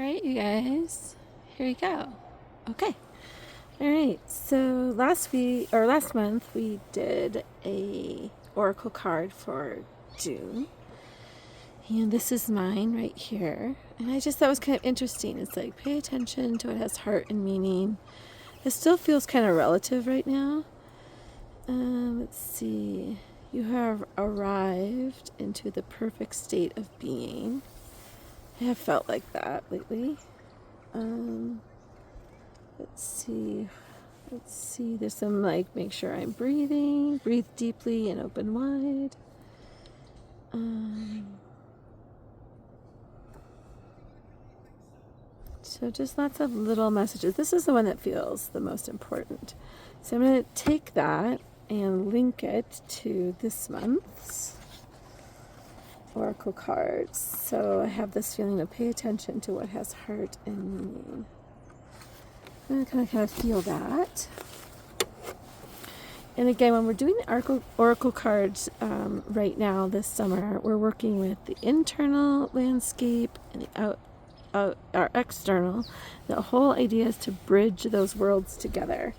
All right, you guys, here we go. Okay. All right. So last month we did a oracle card for June, and this is mine right here. And I just thought it was kind of interesting. It's like pay attention to what has heart and meaning. It still feels kind of relative right now. Let's see. You have arrived into the perfect state of being. I have felt like that lately. Let's see. There's some like make sure I'm breathing. Breathe deeply and open wide. So just lots of little messages. This is the one that feels the most important. So I'm going to take that and link it to this month's oracle cards. So I have this feeling of pay attention to what has heart and meaning. I'm going to kind of feel that. And again, when we're doing the oracle cards right now this summer, we're working with the internal landscape and our external. The whole idea is to bridge those worlds together.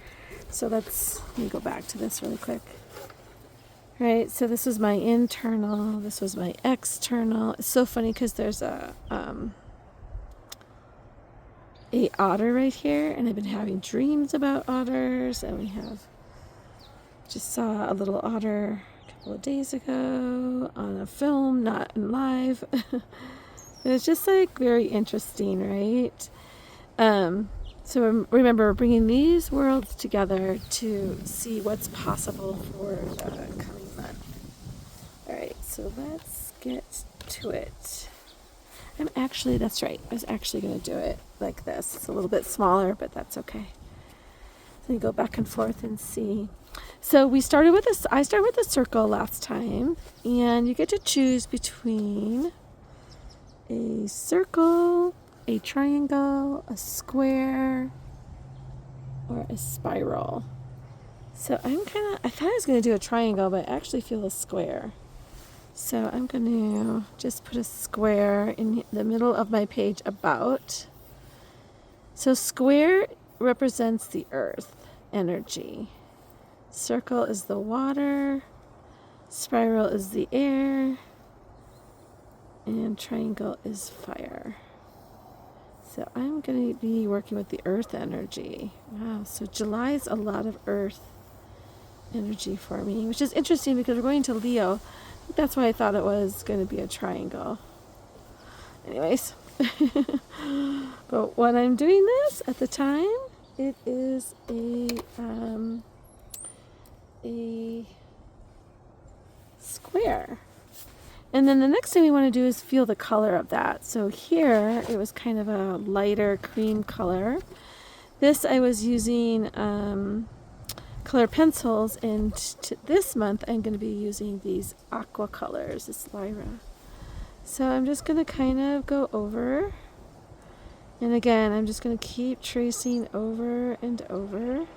So let me go back to this really quick. Right, so this was my internal, this was my external. It's so funny because there's a otter right here, and I've been having dreams about otters, and just saw a little otter a couple of days ago on a film, not in live. It was just like very interesting, right? So remember, bringing these worlds together to see what's possible for the coming month. All right, so let's get to it. That's right. I was actually going to do it like this. It's a little bit smaller, but that's okay. So you go back and forth and see. So I started with a circle last time, and you get to choose between a circle, a triangle, a square, or a spiral. So I thought I was going to do a triangle, but I actually feel a square. So I'm going to just put a square in the middle of my page about. So square represents the earth energy. Circle is the water. Spiral is the air. And triangle is fire. So I'm going to be working with the earth energy. Wow, so July is a lot of earth energy for me, which is interesting because we're going to Leo. That's why I thought it was going to be a triangle. Anyways, but when I'm doing this at the time, it is a square. And then the next thing we want to do is feel the color of that. So here it was kind of a lighter cream color. This I was using color pencils, and this month I'm going to be using these aqua colors, this Lyra. So I'm just going to kind of go over, and again I'm just going to keep tracing over and over,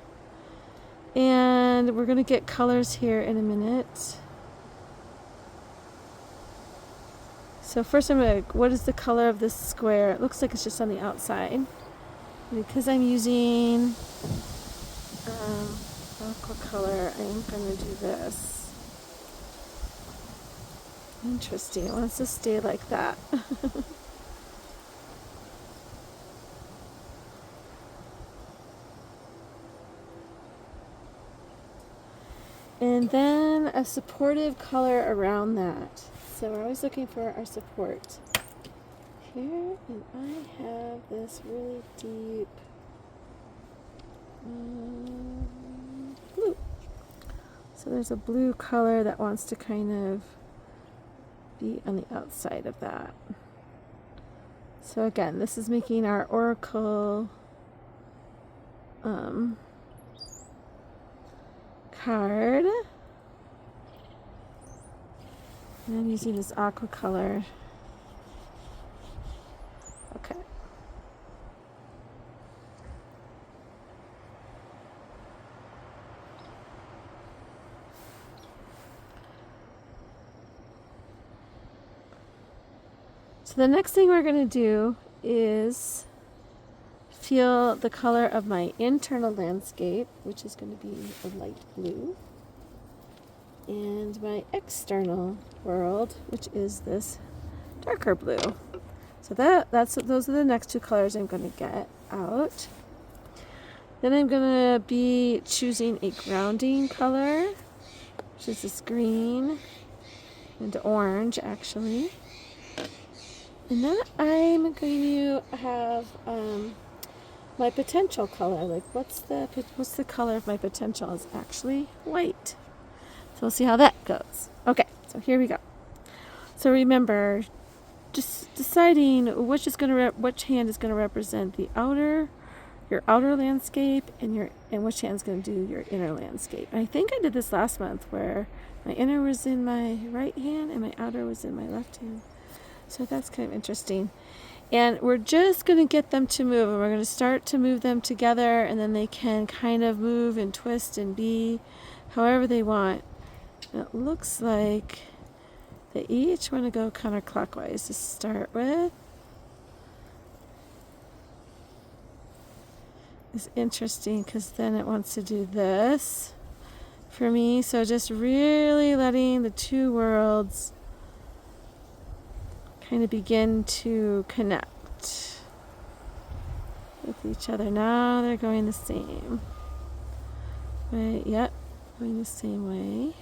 and we're going to get colors here in a minute. So first what is the color of this square? It looks like it's just on the outside. Because I'm using aqua color, I'm going to do this. Interesting. It wants to stay like that. And then a supportive color around that. So we're always looking for our support. Here, and I have this really deep blue. So there's a blue color that wants to kind of be on the outside of that. So again, this is making our oracle card. And I'm using this aqua color. Okay. So the next thing we're going to do is feel the color of my internal landscape, which is going to be a light blue, and my external world, which is this darker blue. So those are the next two colors I'm going to get out. Then I'm going to be choosing a grounding color, which is this green and orange, actually. And then I'm going to have my potential color. Like, what's the color of my potential? Is actually white. So we'll see how that goes. Okay, so here we go. So remember, just deciding which hand is going to represent your outer landscape, and which hand is going to do your inner landscape. And I think I did this last month, where my inner was in my right hand and my outer was in my left hand. So that's kind of interesting. And we're just going to get them to move, and we're going to start to move them together, and then they can kind of move and twist and be however they want. And it looks like they each want to go counterclockwise to start with. It's interesting because then it wants to do this for me. So just really letting the two worlds kind of begin to connect with each other. Now they're going the same way. Yep, going the same way.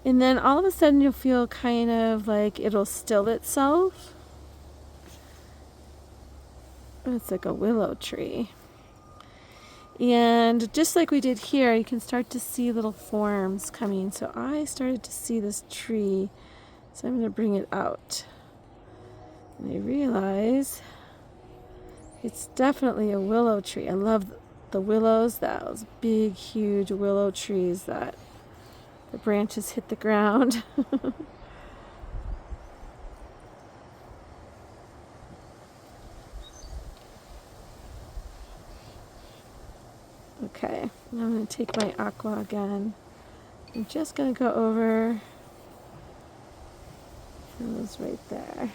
And then all of a sudden you'll feel kind of like it'll still itself. It's like a willow tree. And just like we did here, you can start to see little forms coming. So I started to see this tree, so I'm going to bring it out. And I realize it's definitely a willow tree. I love the willows, those big, huge willow trees that the branches hit the ground. Okay, now I'm going to take my aqua again. I'm just going to go over those right there.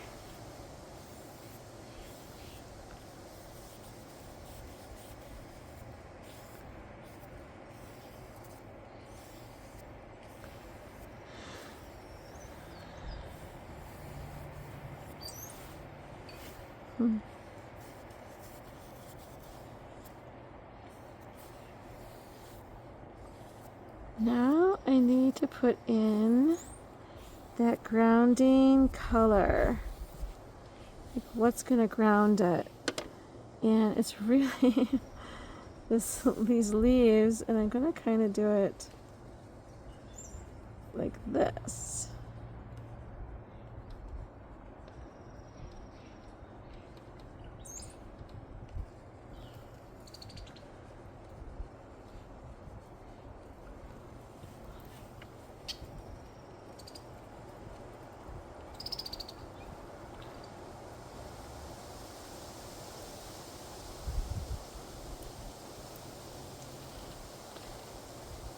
Now I need to put in that grounding color. Like, what's going to ground it? And it's really these leaves, and I'm going to kind of do it like this.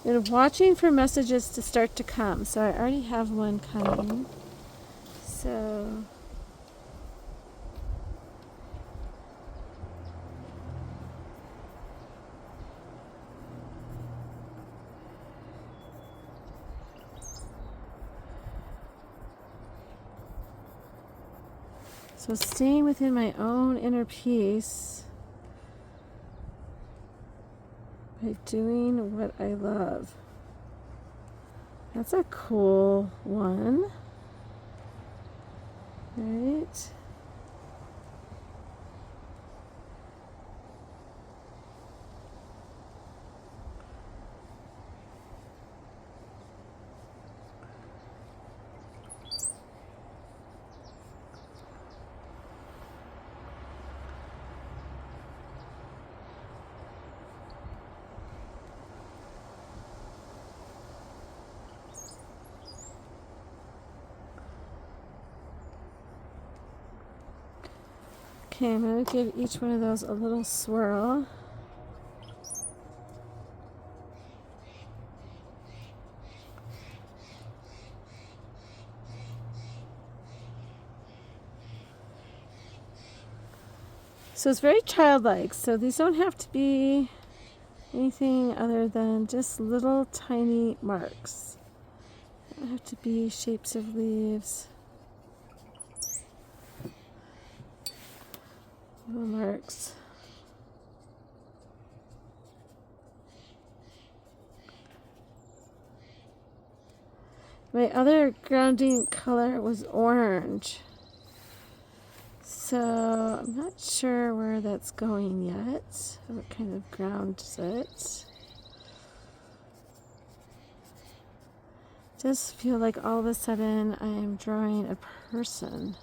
And watching for messages to start to come. So I already have one coming. So staying within my own inner peace by doing what I love. That's a cool one, right? Okay, I'm going to give each one of those a little swirl. So it's very childlike. So these don't have to be anything other than just little tiny marks. They don't have to be shapes of leaves. Little marks. My other grounding color was orange. So I'm not sure where that's going yet. What kind of grounds it. Just feel like all of a sudden I am drawing a person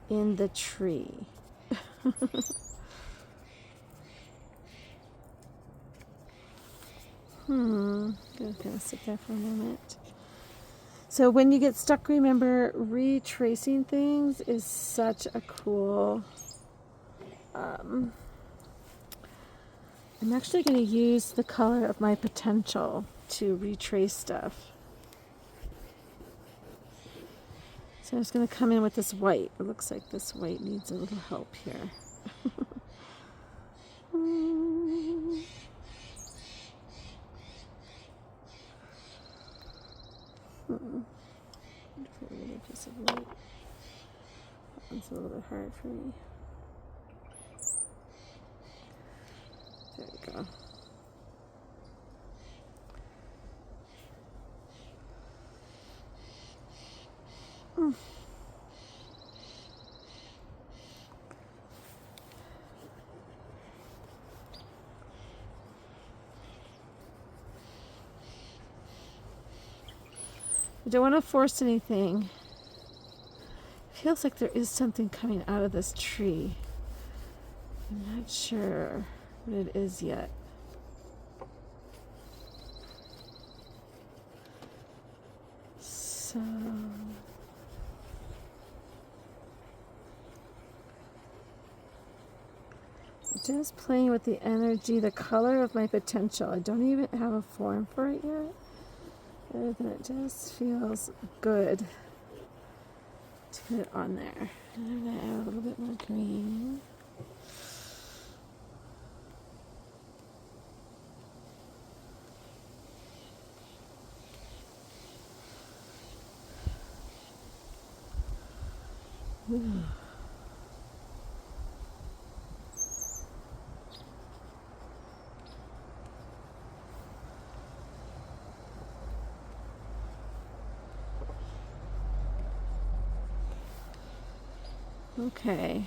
in the tree. Gonna kind of sit there for a moment. So when you get stuck, remember retracing things is such a cool. I'm actually going to use the color of my potential to retrace stuff. So I'm just going to come in with this white. It looks like this white needs a little help here. Another piece of white. That one's a little bit hard for me. There we go. I don't want to force anything. It feels like there is something coming out of this tree. I'm not sure what it is yet. So just playing with the energy, the color of my potential. I don't even have a form for it yet. Other than it just feels good to put it on there. And I'm going to add a little bit more green. Ooh. Okay.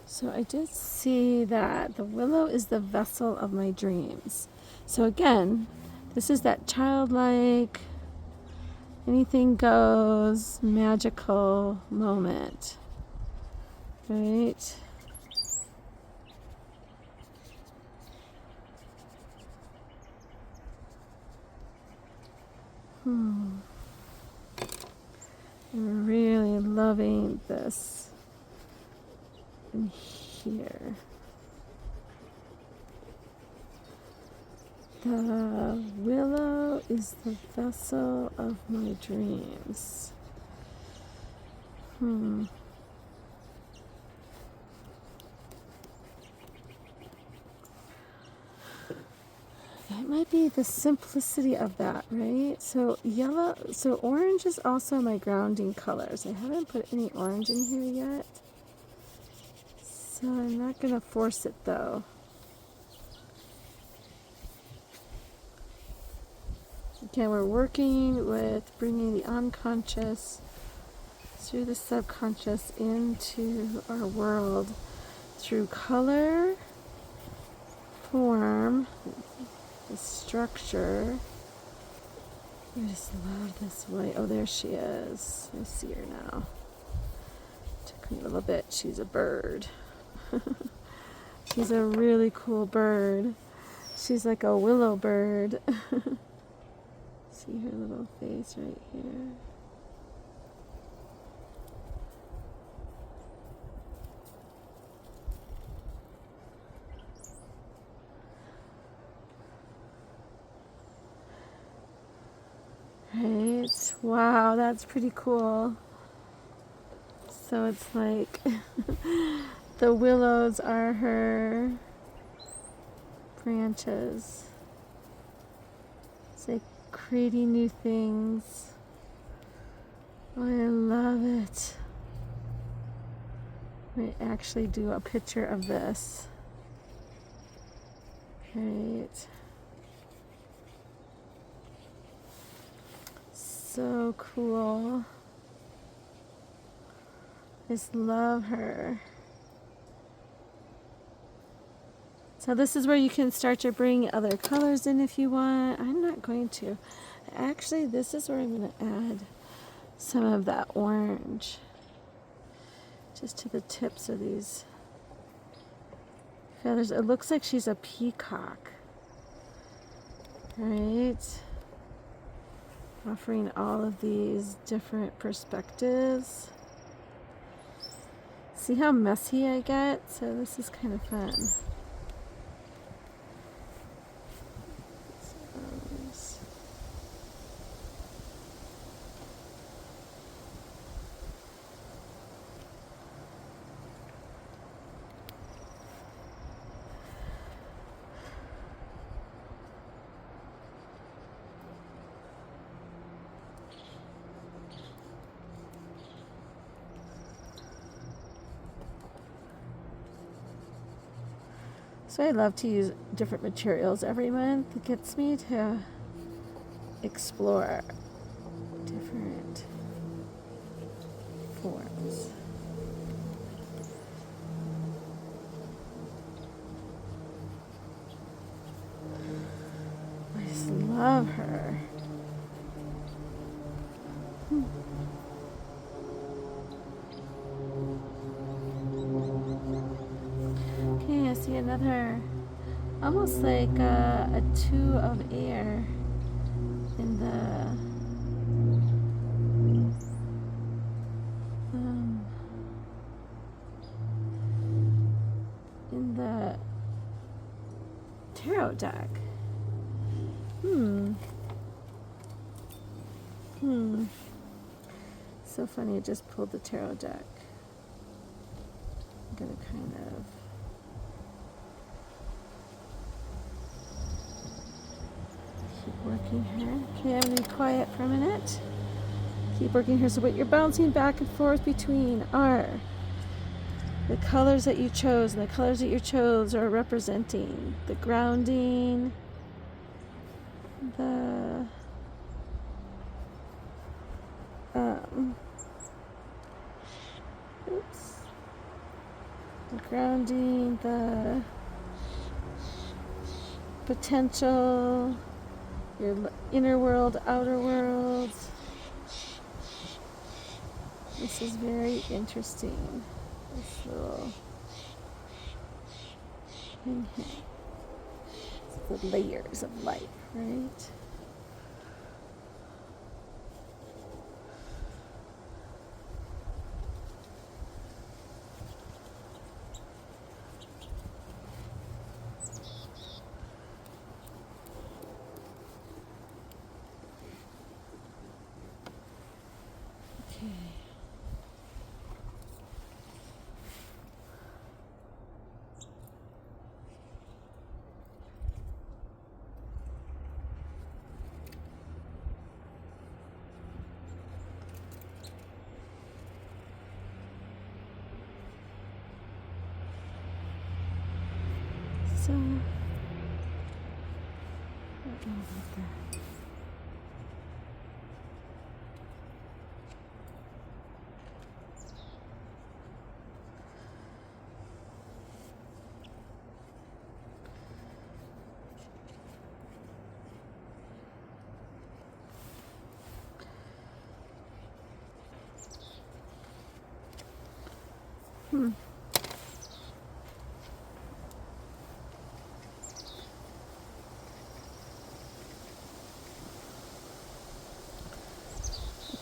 So I did see that the willow is the vessel of my dreams. So again, this is that childlike, anything goes, magical moment, right? I'm really loving this in here. The willow is the vessel of my dreams. That might be the simplicity of that, right? So orange is also my grounding colors. I haven't put any orange in here yet. So I'm not going to force it though. Again, we're working with bringing the unconscious through the subconscious into our world through color, form, the structure. I just love this white. Oh, there she is. I see her now. Took me a little bit. She's a bird. She's a really cool bird. She's like a willow bird. See her little face right here. Right. Wow, that's pretty cool. So it's like the willows are her branches. It's like creating new things. Oh, I love it. I actually do a picture of this. Right. So cool. Just love her. So this is where you can start to bring other colors in if you want. I'm not going to. Actually, this is where I'm going to add some of that orange just to the tips of these feathers. It looks like she's a peacock, right? Offering all of these different perspectives. See how messy I get? So this is kind of fun. So I love to use different materials every month. It gets me to explore different forms. I just love her. Okay, I see another, almost like a two of air in the tarot deck. So funny, I just pulled the tarot deck. I'm gonna kind of keep working here. Okay, I'm gonna be quiet for a minute. Keep working here. So what you're bouncing back and forth between are the colors that you chose, and the colors that you chose are representing the grounding, the grounding, the potential, your inner world, outer world. This is very interesting. This little thing here. It's the layers of life, right? So, I don't know about that.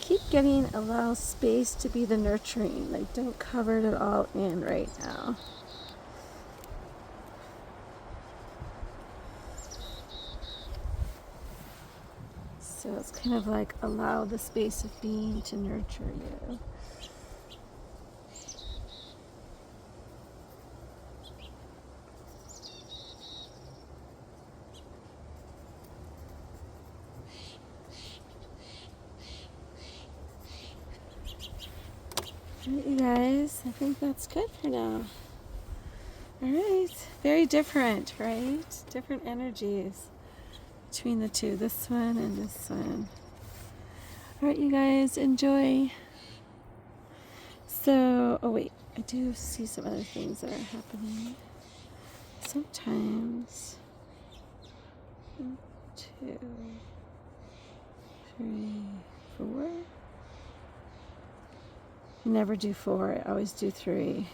Keep getting allow space to be the nurturing. Like, don't cover it all in right now. So So it's kind of like allow the space of being to nurture you. All right, you guys, I think that's good for now. All right, very different, right? Different energies between the two, this one and this one. All right, you guys, enjoy. So, oh wait, I do see some other things that are happening. Sometimes, 1, 2, 3, 4. I never do 4, I always do 3.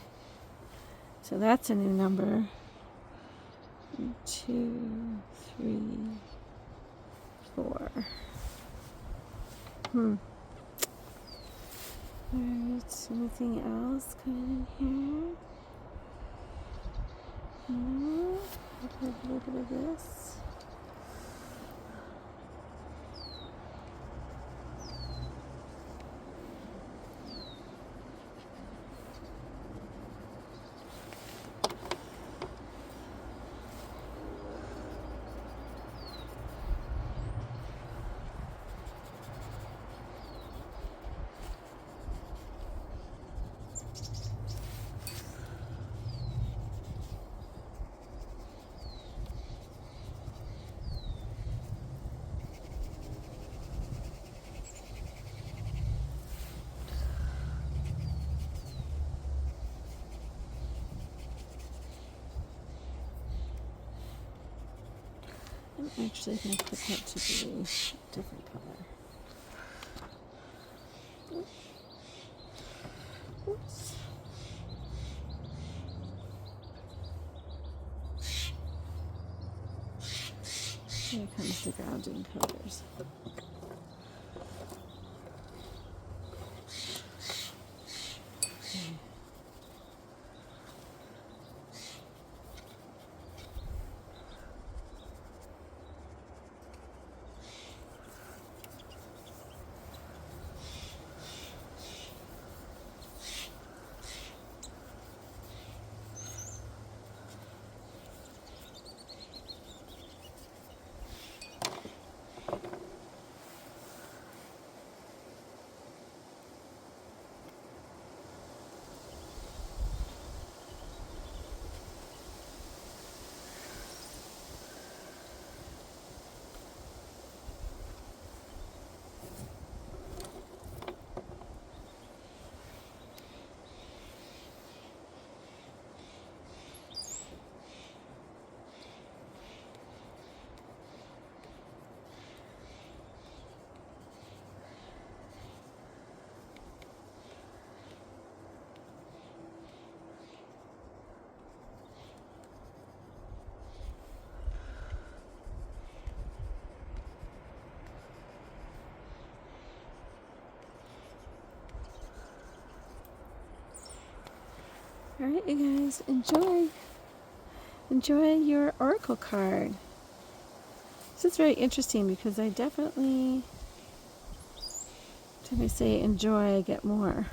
So that's a new number. 1, 2, 3, 4. Alright, anything else coming in here? No, a little bit of this. I'm actually going to put that to be a different color. Oops. Here comes the grounding colors. Okay. All right, you guys, enjoy your oracle card. This is very interesting because I definitely, when I say enjoy, I get more.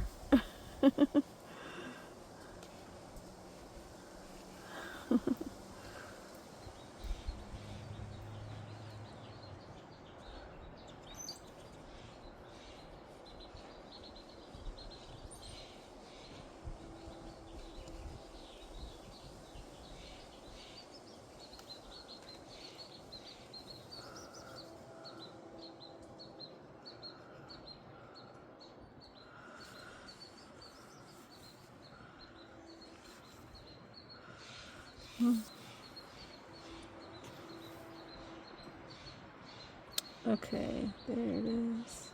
Okay, there it is.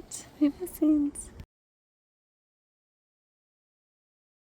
right. My blessings.